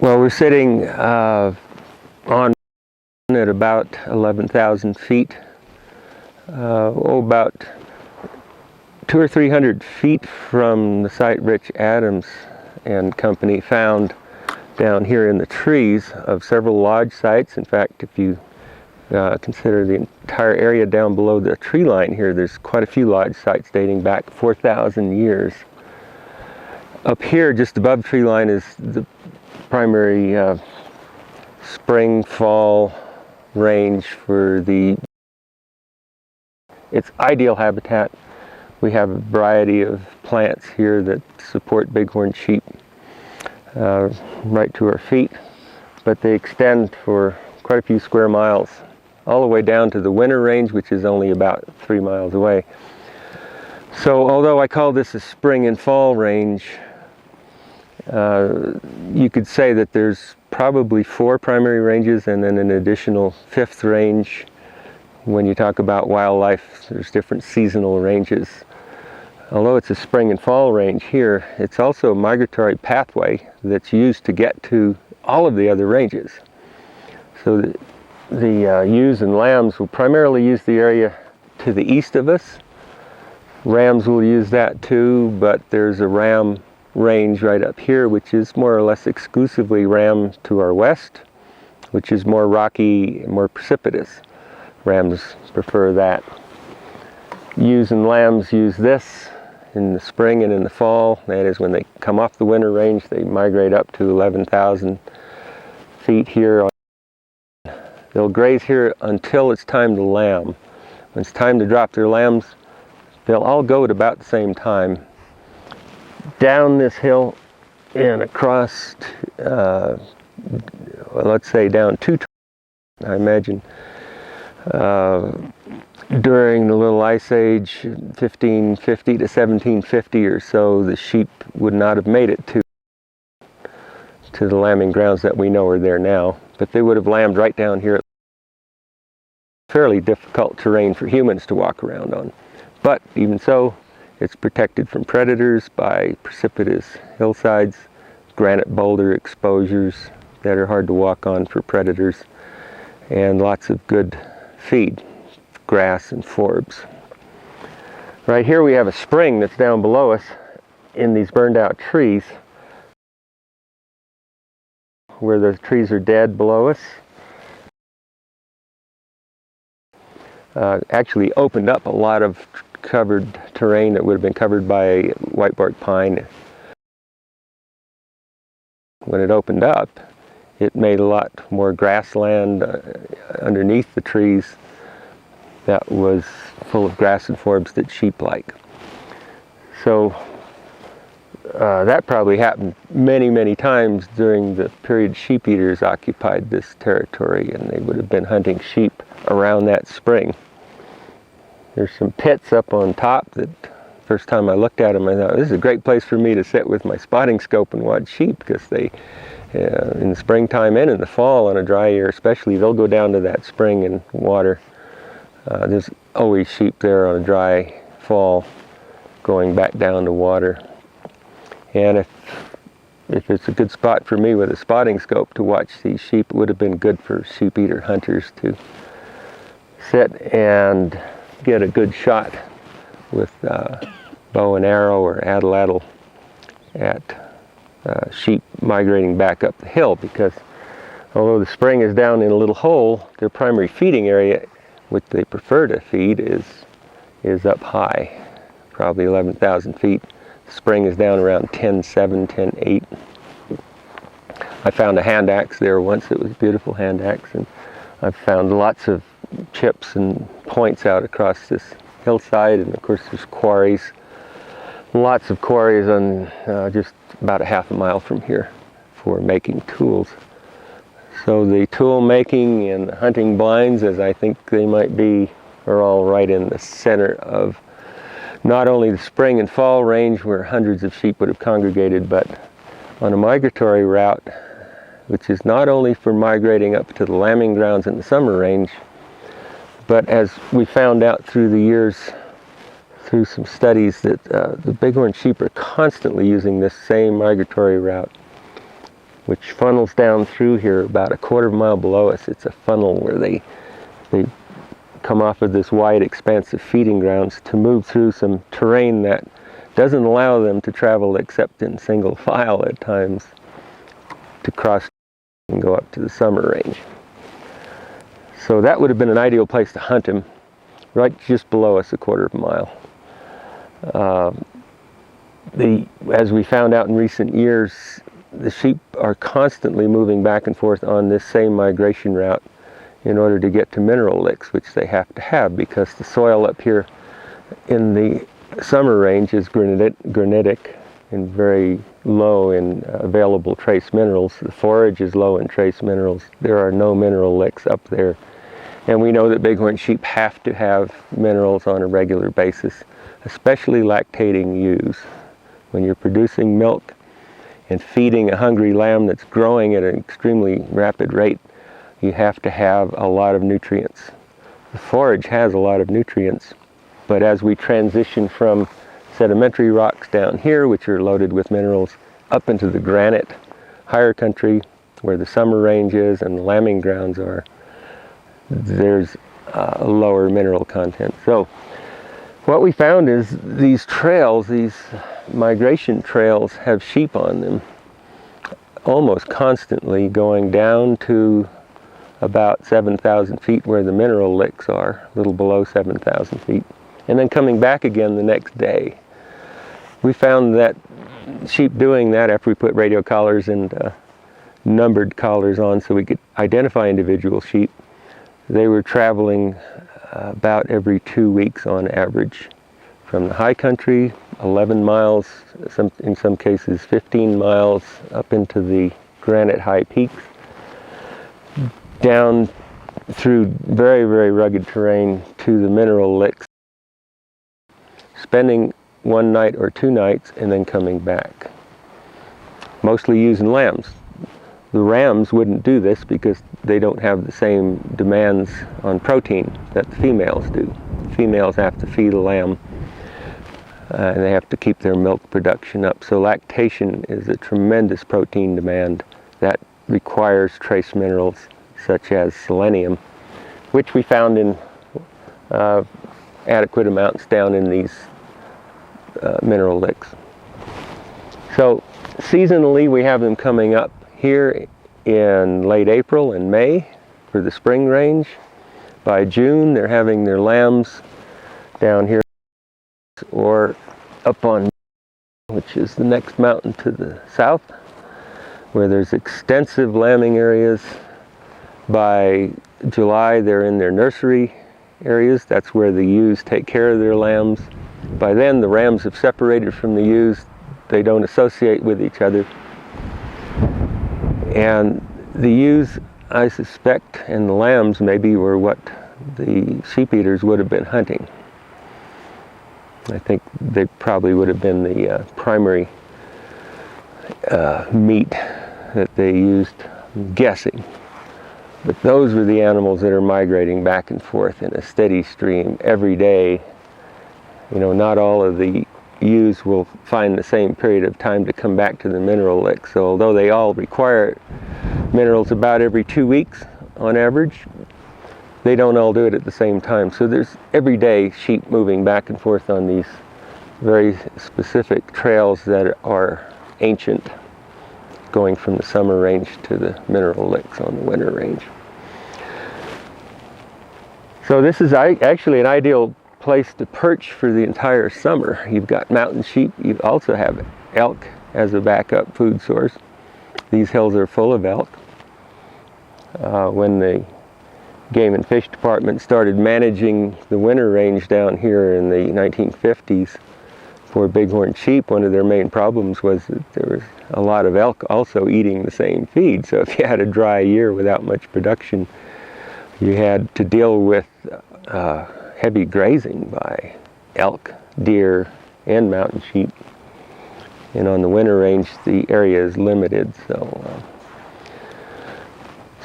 Well, we're sitting on at about 11,000 feet, about 200 or 300 feet from the site Rich Adams and company found down here in the trees of several lodge sites. In fact, if you consider the entire area down below the tree line here, there's quite a few lodge sites dating back 4,000 years. Up here, just above tree line, is the primary spring-fall range for its ideal habitat. We have a variety of plants here that support bighorn sheep right to our feet, but they extend for quite a few square miles, all the way down to the winter range, which is only about 3 miles away. So although I call this a spring and fall range, you could say that there's probably 4 primary ranges and then an additional 5th range. When you talk about wildlife, there's different seasonal ranges. Although it's a spring and fall range here, it's also a migratory pathway that's used to get to all of the other ranges. So the ewes and lambs will primarily use the area to the east of us. Rams will use that too, but there's a ram range right up here which is more or less exclusively ram to our west, which is more rocky and more precipitous. Rams prefer that. Ewes and lambs use this in the spring and in the fall. That is, when they come off the winter range, they migrate up to 11,000 feet here. They'll graze here until it's time to lamb. When it's time to drop their lambs, they'll all go at about the same time down this hill and across, let's say down 2, I imagine, during the Little Ice Age, 1550 to 1750 or so, the sheep would not have made it to the lambing grounds that we know are there now, but they would have lambed right down here. Fairly difficult terrain for humans to walk around on, but even so, it's protected from predators by precipitous hillsides, granite boulder exposures that are hard to walk on for predators, and lots of good feed, grass and forbs. Right here we have a spring that's down below us in these burned out trees, where the trees are dead below us. Actually opened up a lot of covered terrain that would have been covered by whitebark pine. When it opened up, it made a lot more grassland underneath the trees that was full of grass and forbs that sheep like. So that probably happened many, many times during the period sheep eaters occupied this territory, and they would have been hunting sheep around that spring. There's some pits up on top that first time I looked at them, I thought, this is a great place for me to sit with my spotting scope and watch sheep, because they, in the springtime and in the fall on a dry year especially, they'll go down to that spring and water. There's always sheep there on a dry fall going back down to water. And if it's a good spot for me with a spotting scope to watch these sheep, it would have been good for sheep eater hunters to sit and get a good shot with bow and arrow or atlatl at sheep migrating back up the hill, because although the spring is down in a little hole, their primary feeding area, which they prefer to feed, is up high, probably 11,000 feet. The spring is down around 10.7, 10.8. I found a hand axe there once. It was a beautiful hand axe, and I've found lots of chips and points out across this hillside, and of course there's quarries, lots of quarries on just about a half a mile from here for making tools. So the tool making and hunting blinds, as I think they might be, are all right in the center of not only the spring and fall range where hundreds of sheep would have congregated, but on a migratory route, which is not only for migrating up to the lambing grounds in the summer range, but as we found out through the years, through some studies, that the bighorn sheep are constantly using this same migratory route which funnels down through here about a quarter of a mile below us. It's a funnel where they come off of this wide expanse of feeding grounds to move through some terrain that doesn't allow them to travel except in single file at times to cross and go up to the summer range. So that would have been an ideal place to hunt him, right just below us a quarter of a mile. As we found out in recent years, the sheep are constantly moving back and forth on this same migration route in order to get to mineral licks, which they have to have because the soil up here in the summer range is granitic and very low in available trace minerals. The forage is low in trace minerals. There are no mineral licks up there. And we know that bighorn sheep have to have minerals on a regular basis, especially lactating ewes. When you're producing milk and feeding a hungry lamb that's growing at an extremely rapid rate, you have to have a lot of nutrients. The forage has a lot of nutrients, but as we transition from sedimentary rocks down here, which are loaded with minerals, up into the granite higher country where the summer range is and the lambing grounds are, there's a lower mineral content. So what we found is these trails, these migration trails, have sheep on them almost constantly, going down to about 7,000 feet where the mineral licks are, a little below 7,000 feet, and then coming back again the next day. We found that sheep doing that after we put radio collars and numbered collars on so we could identify individual sheep. They were traveling about every 2 weeks on average from the high country, 11 miles, in some cases 15 miles, up into the granite high peaks, down through very, very rugged terrain to the mineral licks, spending 1 night or 2 nights and then coming back, mostly using lambs. The rams wouldn't do this because they don't have the same demands on protein that the females do. The females have to feed a lamb and they have to keep their milk production up. So lactation is a tremendous protein demand that requires trace minerals such as selenium, which we found in adequate amounts down in these mineral licks. So seasonally we have them coming up here in late April and May for the spring range. By June they're having their lambs down here or up on, which is the next mountain to the south, where there's extensive lambing areas. By July they're in their nursery areas. That's where the ewes take care of their lambs. By then the rams have separated from the ewes. They don't associate with each other. And the ewes, I suspect, and the lambs maybe were what the sheep eaters would have been hunting. I think they probably would have been the primary meat that they used, I'm guessing. But those were the animals that are migrating back and forth in a steady stream every day. You know, not all of the ewes will find the same period of time to come back to the mineral lick. So although they all require minerals about every 2 weeks on average, they don't all do it at the same time. So there's every day sheep moving back and forth on these very specific trails that are ancient, going from the summer range to the mineral licks on the winter range. So this is actually an ideal place to perch for the entire summer. You've got mountain sheep. You also have elk as a backup food source. These hills are full of elk. When the Game and Fish Department started managing the winter range down here in the 1950s for bighorn sheep, one of their main problems was that there was a lot of elk also eating the same feed. So if you had a dry year without much production, you had to deal with heavy grazing by elk, deer, and mountain sheep. And on the winter range, the area is limited.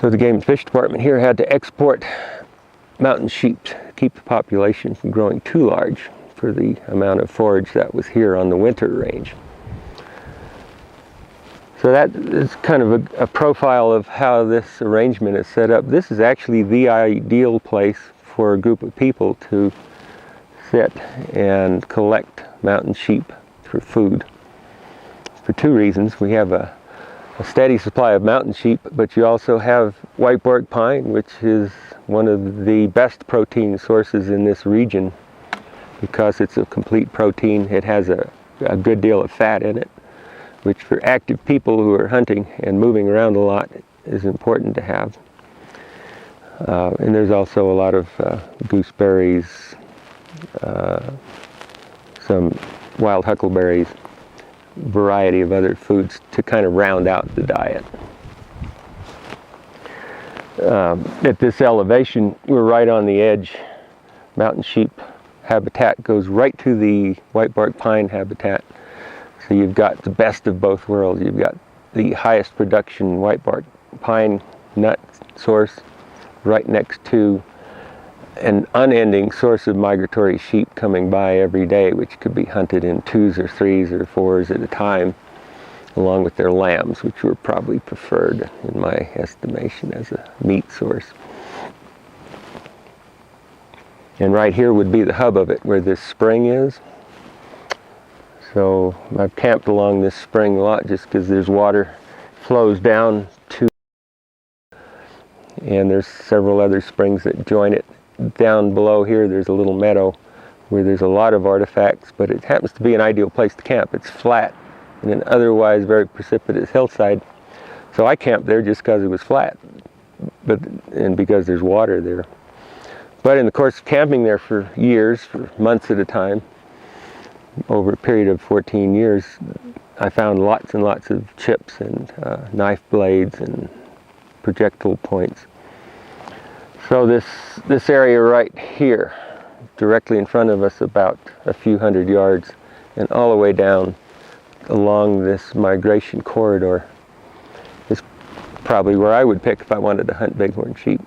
So the Game and Fish Department here had to export mountain sheep to keep the population from growing too large for the amount of forage that was here on the winter range. So that is kind of a profile of how this arrangement is set up. This is actually the ideal place for a group of people to sit and collect mountain sheep for food. For two reasons. We have a steady supply of mountain sheep, but you also have whitebark pine, which is one of the best protein sources in this region because it's a complete protein. It has a good deal of fat in it, which for active people who are hunting and moving around a lot is important to have. And there's also a lot of gooseberries, some wild huckleberries, variety of other foods to kind of round out the diet. At this elevation, we're right on the edge. Mountain sheep habitat goes right to the whitebark pine habitat. So you've got the best of both worlds. You've got the highest production whitebark pine nut source right next to an unending source of migratory sheep coming by every day, which could be hunted in 2s or 3s or 4s at a time, along with their lambs, which were probably preferred in my estimation as a meat source. And right here would be the hub of it, where this spring is. So I've camped along this spring a lot just because there's water flows down to, and there's several other springs that join it. Down below here there's a little meadow where there's a lot of artifacts, but it happens to be an ideal place to camp. It's flat in an otherwise very precipitous hillside. So I camped there just because it was flat, and because there's water there. But in the course of camping there for years, for months at a time, over a period of 14 years, I found lots and lots of chips and knife blades and projectile points. So this area right here, directly in front of us, about a few hundred yards, and all the way down along this migration corridor, is probably where I would pick if I wanted to hunt bighorn sheep.